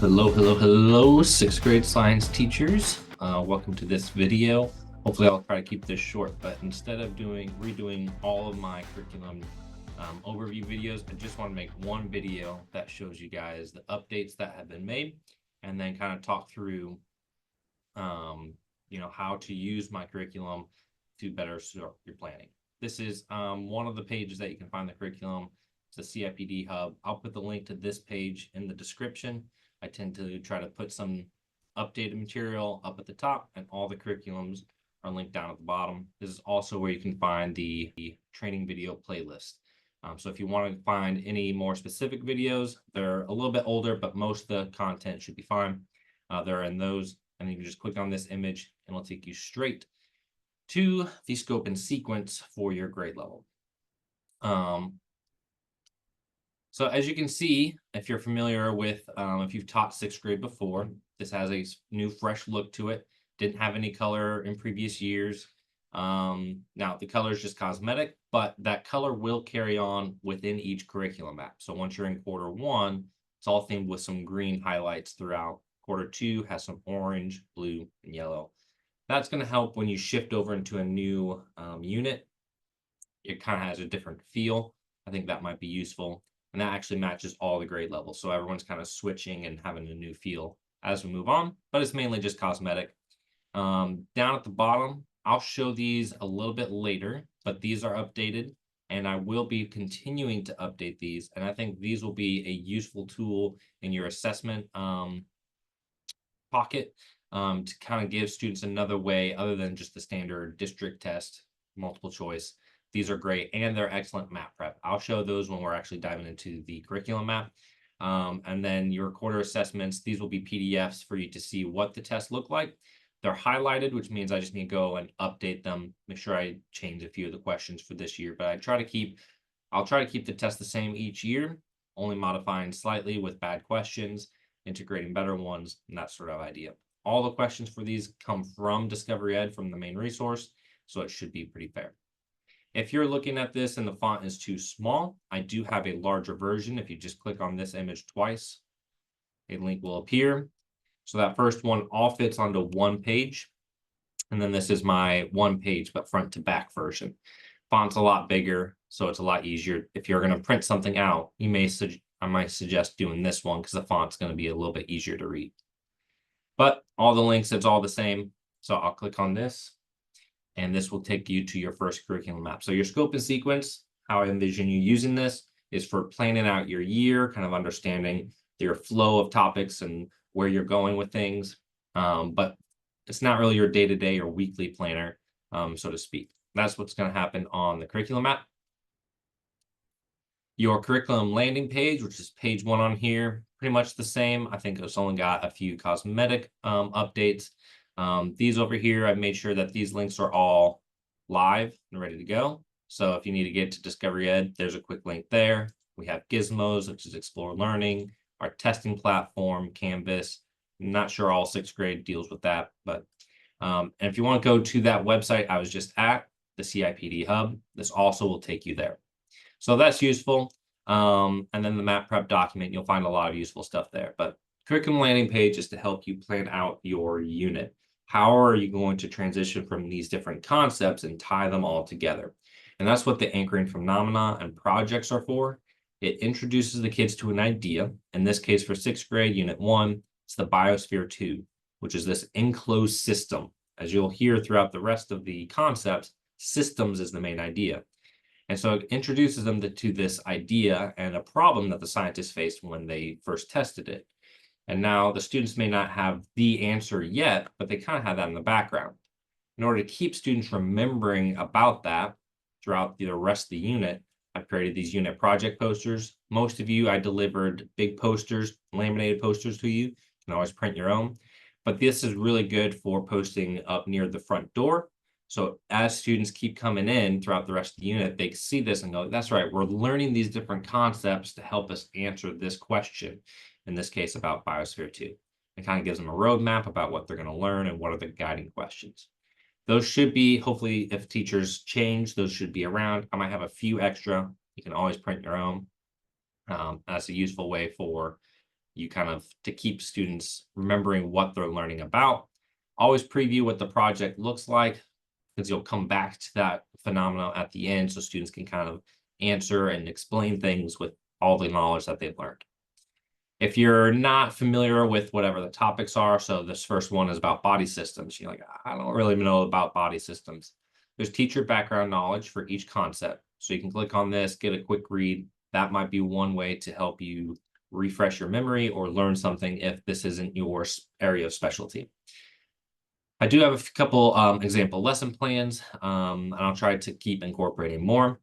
Hello, sixth grade science teachers. Welcome to this video. Hopefully I'll try to keep this short, but instead of redoing all of my curriculum overview videos, I just want to make one video that shows you guys the updates that have been made and then kind of talk through how to use my curriculum to better serve your planning. This is one of the pages that you can find the curriculum. It's the CIPD Hub. I'll put the link to this page in the description. I tend to try to put some updated material up at the top, and all the curriculums are linked down at the bottom. This is also where you can find the training video playlist. So if you want to find any more specific videos, they're a little bit older, but most of the content should be fine. They're in those, and you can just click on this image and it'll take you straight to the scope and sequence for your grade level. So as you can see, if you're familiar with, if you've taught sixth grade before, this has a new fresh look to it. Didn't have any color in previous years. Now the color is just cosmetic, but that color will carry on within each curriculum map. So once you're in quarter one, it's all themed with some green highlights throughout. Quarter two has some orange, blue, and yellow. That's going to help when you shift over into a new unit. It kind of has a different feel. I think that might be useful. And that actually matches all the grade levels. So everyone's kind of switching and having a new feel as we move on, but it's mainly just cosmetic. Down at the bottom, I'll show these a little bit later, but these are updated and I will be continuing to update these. And I think these will be a useful tool in your assessment pocket to kind of give students another way other than just the standard district test, multiple choice. These are great, and they're excellent map prep. I'll show those when we're actually diving into the curriculum map. And then your quarter assessments, these will be PDFs for you to see what the tests look like. They're highlighted, which means I just need to go and update them, make sure I change a few of the questions for this year. But I'll try to keep the test the same each year, only modifying slightly with bad questions, integrating better ones, and that sort of idea. All the questions for these come from Discovery Ed, from the main resource, so it should be pretty fair. If you're looking at this and the font is too small, I do have a larger version. If you just click on this image twice, a link will appear. So that first one all fits onto one page. And then this is my one page, but front to back version. Font's a lot bigger, so it's a lot easier. If you're going to print something out, I might suggest doing this one because the font's going to be a little bit easier to read. But all the links, it's all the same. So I'll click on this, and this will take you to your first curriculum map. So your scope and sequence, how I envision you using this, is for planning out your year, kind of understanding your flow of topics and where you're going with things. But it's not really your day-to-day or weekly planner, so to speak. That's what's going to happen on the curriculum map. Your curriculum landing page, which is page 1 on here, pretty much the same. I think it's only got a few cosmetic updates. These over here, I've made sure that these links are all live and ready to go. So if you need to get to Discovery Ed, there's a quick link there. We have Gizmos, which is Explore Learning, our testing platform, Canvas. I'm not sure all sixth grade deals with that, but and if you want to go to that website I was just at, the CIPD Hub, this also will take you there. So that's useful. And then the map prep document, you'll find a lot of useful stuff there. But curriculum landing page is to help you plan out your unit. How are you going to transition from these different concepts and tie them all together? And that's what the anchoring phenomena and projects are for. It introduces the kids to an idea. In this case, for sixth grade, unit 1, it's the biosphere 2, which is this enclosed system. As you'll hear throughout the rest of the concepts, systems is the main idea. And so it introduces them to this idea and a problem that the scientists faced when they first tested it. And now the students may not have the answer yet, but they kind of have that in the background. In order to keep students remembering about that throughout the rest of the unit, I've created these unit project posters. Most of you, I delivered big posters, laminated posters to you. You can always print your own. But this is really good for posting up near the front door. So as students keep coming in throughout the rest of the unit, they see this and go, that's right, we're learning these different concepts to help us answer this question, in this case about Biosphere 2. It kind of gives them a roadmap about what they're going to learn and what are the guiding questions. Those should be, hopefully, if teachers change, those should be around. I might have a few extra. You can always print your own. That's a useful way for you kind of to keep students remembering what they're learning about. Always preview what the project looks like, because you'll come back to that phenomenon at the end so students can kind of answer and explain things with all the knowledge that they've learned. If you're not familiar with whatever the topics are, so this first one is about body systems. You're like, I don't really know about body systems. There's teacher background knowledge for each concept. So you can click on this, get a quick read. That might be one way to help you refresh your memory or learn something if this isn't your area of specialty. I do have a couple example lesson plans, and I'll try to keep incorporating more.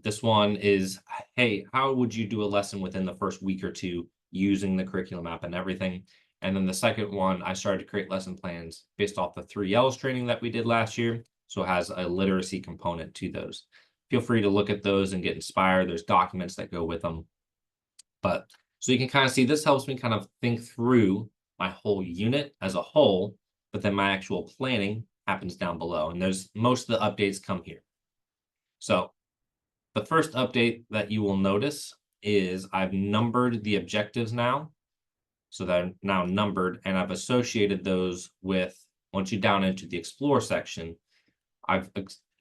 This one is, hey, how would you do a lesson within the first week or two using the curriculum app and everything? And then the second one, I started to create lesson plans based off the 3Ls training that we did last year. So it has a literacy component to those. Feel free to look at those and get inspired. There's documents that go with them. But so you can kind of see this helps me kind of think through my whole unit as a whole, but then my actual planning happens down below. And there's most of the updates come here. So the first update that you will notice is I've numbered the objectives now. So they're now numbered, and I've associated those with, once you down into the explore section, I've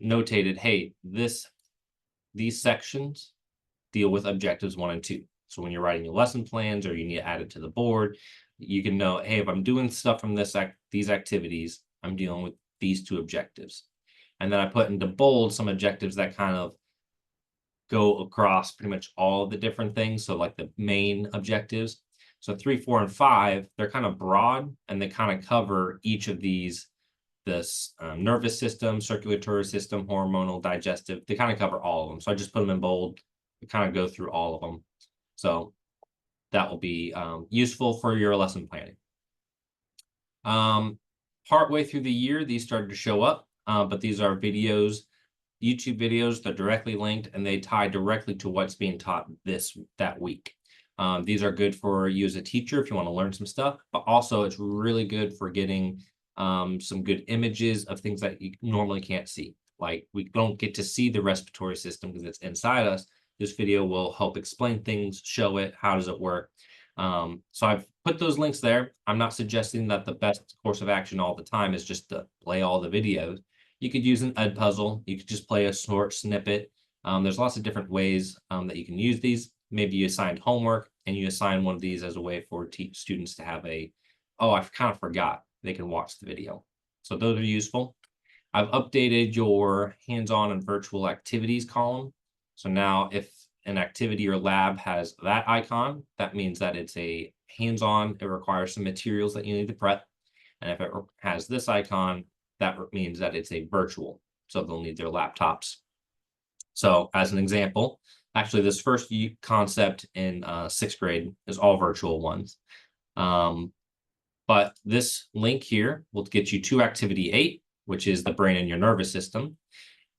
notated, hey, these sections deal with objectives 1 and 2. So when you're writing your lesson plans or you need to add it to the board, you can know, hey, if I'm doing stuff from these activities, I'm dealing with these 2 objectives. And then I put into bold some objectives that kind of go across pretty much all of the different things. So like the main objectives. So 3, 4, and 5, they're kind of broad and they kind of cover each of these, this nervous system, circulatory system, hormonal, digestive. They kind of cover all of them. So I just put them in bold to kind of go through all of them. So that will be useful for your lesson planning. Partway through the year, these started to show up, but these are videos, YouTube videos. They're directly linked and they tie directly to what's being taught that week. These are good for you as a teacher if you want to learn some stuff, but also it's really good for getting some good images of things that you normally can't see. Like we don't get to see the respiratory system because it's inside us. This video will help explain things, show it, how does it work. So I've put those links there. I'm not suggesting that the best course of action all the time is just to play all the videos. You could use an Edpuzzle. You could just play a short snippet. There's lots of different ways that you can use these. Maybe you assigned homework and you assign one of these as a way for students to have oh, I kind of forgot. They can watch the video. So those are useful. I've updated your hands-on and virtual activities column. So now if an activity or lab has that icon, that means that it's a hands-on. It requires some materials that you need to prep. And if it has this icon, that means that it's a virtual. So they'll need their laptops. So as an example, actually this first concept in 6th grade is all virtual ones. But this link here will get you to activity 8, which is the brain and your nervous system.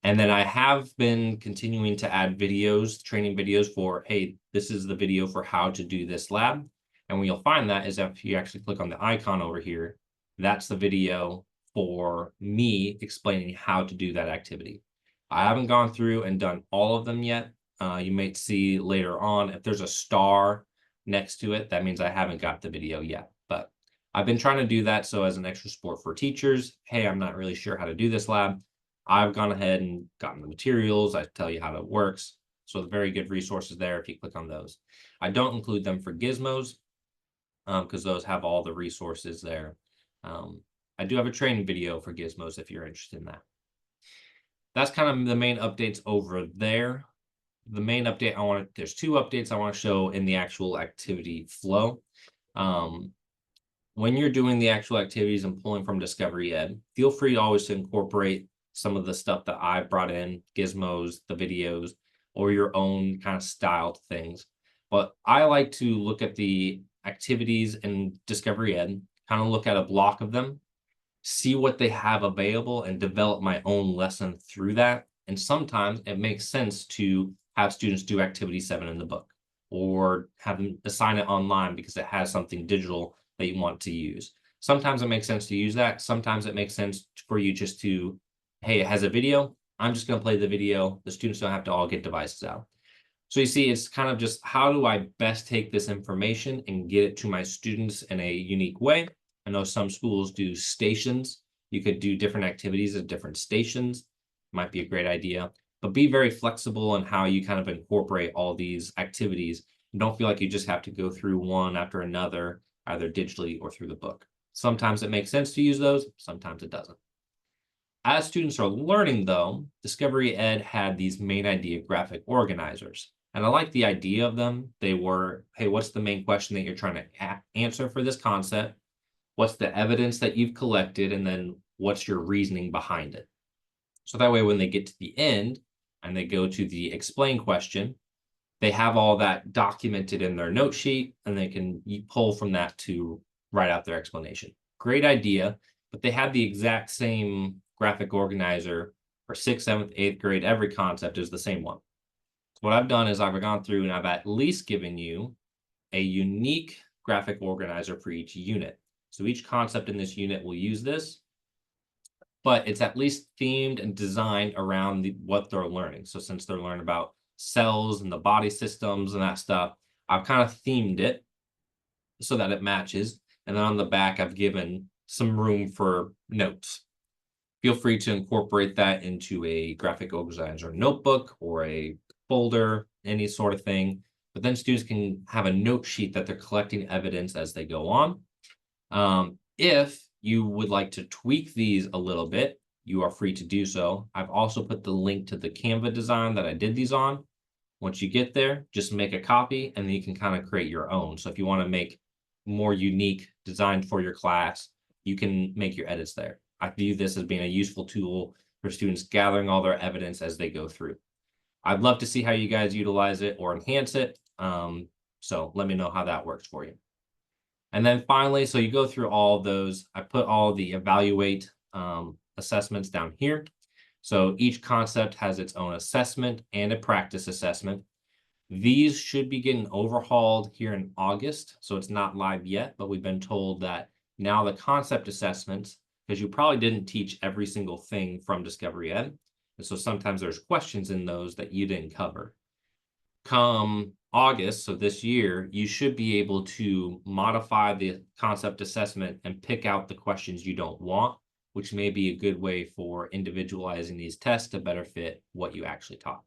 And then I have been continuing to add videos, training videos for, hey, this is the video for how to do this lab. And where you'll find that is if you actually click on the icon over here, that's the video for me explaining how to do that activity. I haven't gone through and done all of them yet. You might see later on, if there's a star next to it, that means I haven't got the video yet. But I've been trying to do that. So as an extra support for teachers, hey, I'm not really sure how to do this lab. I've gone ahead and gotten the materials. I tell you how it works. So very good resources there if you click on those. I don't include them for gizmos because those have all the resources there. I do have a training video for gizmos if you're interested in that. That's kind of the main updates over there. The main update there's 2 updates I want to show in the actual activity flow. When you're doing the actual activities and pulling from Discovery Ed, feel free always to incorporate some of the stuff that I brought in, gizmos, the videos, or your own kind of styled things. But I like to look at the activities in Discovery Ed, kind of look at a block of them, see what they have available, and develop my own lesson through that. And sometimes it makes sense to have students do activity 7 in the book, or have them assign it online because it has something digital that you want to use. Sometimes it makes sense to use that. Sometimes it makes sense for you just to, hey, it has a video. I'm just going to play the video. The students don't have to all get devices out. So you see, it's kind of just how do I best take this information and get it to my students in a unique way? I know some schools do stations. You could do different activities at different stations. Might be a great idea, but be very flexible in how you kind of incorporate all these activities. And don't feel like you just have to go through one after another, either digitally or through the book. Sometimes it makes sense to use those, sometimes it doesn't. As students are learning, though, Discovery Ed had these main idea graphic organizers. And I like the idea of them. They were, hey, what's the main question that you're trying to answer for this concept? What's the evidence that you've collected? And then what's your reasoning behind it? So that way, when they get to the end and they go to the explain question, they have all that documented in their note sheet and they can pull from that to write out their explanation. Great idea, but they have the exact same graphic organizer for 6th, 7th, 8th grade. Every concept is the same one. So what I've done is I've gone through and I've at least given you a unique graphic organizer for each unit. So each concept in this unit will use this, but it's at least themed and designed around what they're learning. So since they're learning about cells and the body systems and that stuff, I've kind of themed it so that it matches. And then on the back, I've given some room for notes. Feel free to incorporate that into a graphic organizer notebook or a folder, any sort of thing. But then students can have a note sheet that they're collecting evidence as they go on. If you would like to tweak these a little bit, you are free to do so. I've also put the link to the Canva design that I did these on. Once you get there, just make a copy and then you can kind of create your own. So if you want to make more unique design for your class, you can make your edits there. I view this as being a useful tool for students gathering all their evidence as they go through. I'd love to see how you guys utilize it or enhance it. So let me know how that works for you. And then finally, so you go through all of those. I put all the evaluate assessments down here. So each concept has its own assessment and a practice assessment. These should be getting overhauled here in August. So it's not live yet, but we've been told that now the concept assessments, because you probably didn't teach every single thing from Discovery Ed. And so sometimes there's questions in those that you didn't cover. Come August, so this year, you should be able to modify the concept assessment and pick out the questions you don't want, which may be a good way for individualizing these tests to better fit what you actually taught.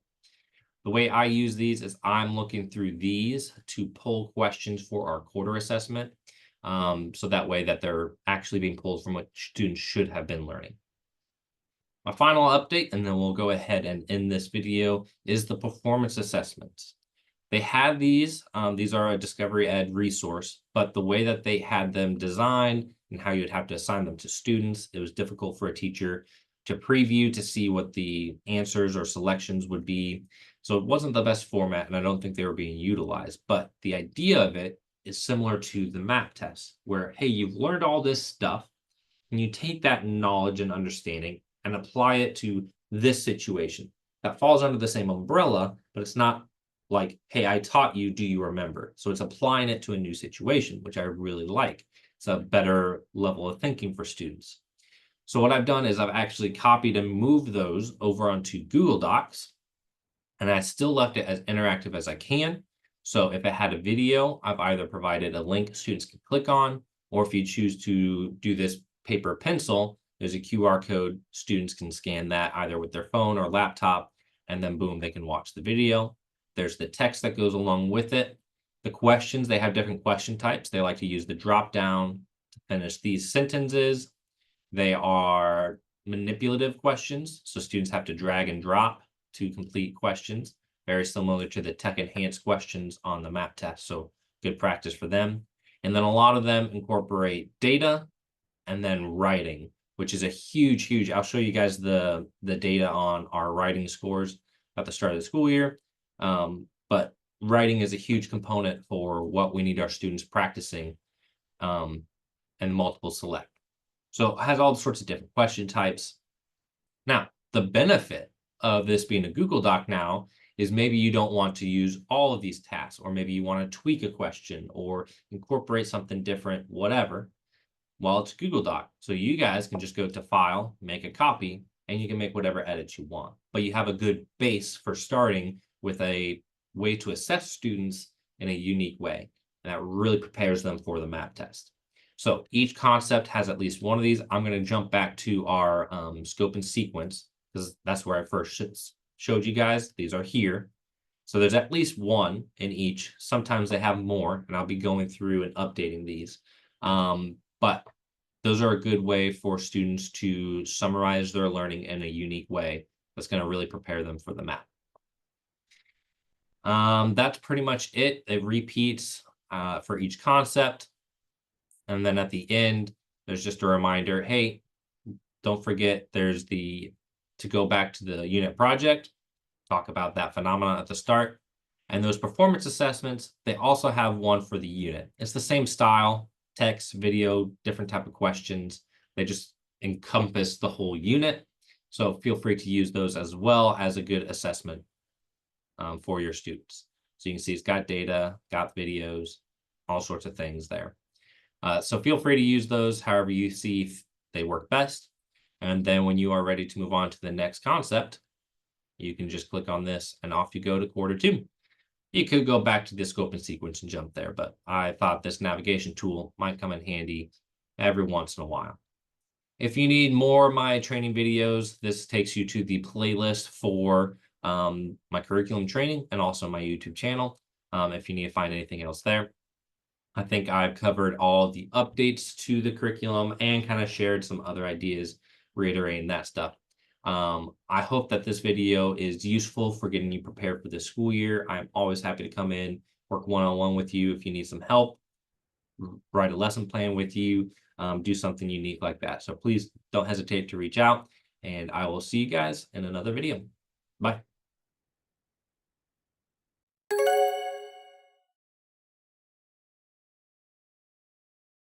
The way I use these is I'm looking through these to pull questions for our quarter assessment. So that way that they're actually being pulled from what students should have been learning. My final update, and then we'll go ahead and end this video, is the performance assessments. They had these are a Discovery Ed resource, but the way that they had them designed and how you'd have to assign them to students, it was difficult for a teacher to preview to see what the answers or selections would be. So it wasn't the best format, and I don't think they were being utilized. But the idea of it is similar to the MAP test, where, hey, you've learned all this stuff, and you take that knowledge and understanding and apply it to this situation. That falls under the same umbrella, but it's not like, hey, I taught you, do you remember? So it's applying it to a new situation, which I really like. It's a better level of thinking for students. So what I've done is I've actually copied and moved those over onto Google Docs, and I still left it as interactive as I can. So if it had a video, I've either provided a link students can click on, or if you choose to do this paper pencil, there's a QR code. Students can scan that either with their phone or laptop, and then boom, they can watch the video. There's the text that goes along with it. The questions, they have different question types. They like to use the drop down to finish these sentences. They are manipulative questions, so students have to drag and drop to complete questions, very similar to the tech enhanced questions on the MAP test. So good practice for them. And then a lot of them incorporate data and then writing, which is a huge, I'll show you guys the data on our writing scores at the start of the school year. But writing is a huge component for what we need our students practicing, and multiple select. So it has all sorts of different question types. Now, the benefit of this being a Google Doc now is maybe you don't want to use all of these tasks, or maybe you want to tweak a question or incorporate something different, whatever. Well, it's a Google Doc. So you guys can just go to File, make a copy, and you can make whatever edits you want. But you have a good base for starting with a way to assess students in a unique way. And that really prepares them for the MAP test. So each concept has at least one of these. I'm going to jump back to our scope and sequence, because that's where I first showed you guys. These are here. So there's at least one in each. Sometimes they have more, and I'll be going through and updating these. But those are a good way for students to summarize their learning in a unique way that's going to really prepare them for the MAP. That's pretty much it. It repeats for each concept. And then at the end, there's just a reminder, hey, don't forget there's to go back to the unit project, talk about that phenomenon at the start. And those performance assessments, they also have one for the unit. It's the same style, text, video, different type of questions. They just encompass the whole unit. So feel free to use those as well as a good assessment for your students. So you can see it's got data, got videos, all sorts of things there. So feel free to use those however you see they work best. And then when you are ready to move on to the next concept, you can just click on this and off you go to quarter 2. You could go back to the scope and sequence and jump there, but I thought this navigation tool might come in handy every once in a while. If you need more of my training videos, this takes you to the playlist for my curriculum training and also my YouTube channel. If you need to find anything else there. I think I've covered all the updates to the curriculum and kind of shared some other ideas, reiterating that stuff. I hope that this video is useful for getting you prepared for this school year. I'm always happy to come in, work one-on-one with you if you need some help, write a lesson plan with you, do something unique like that. So please don't hesitate to reach out, and I will see you guys in another video. Bye.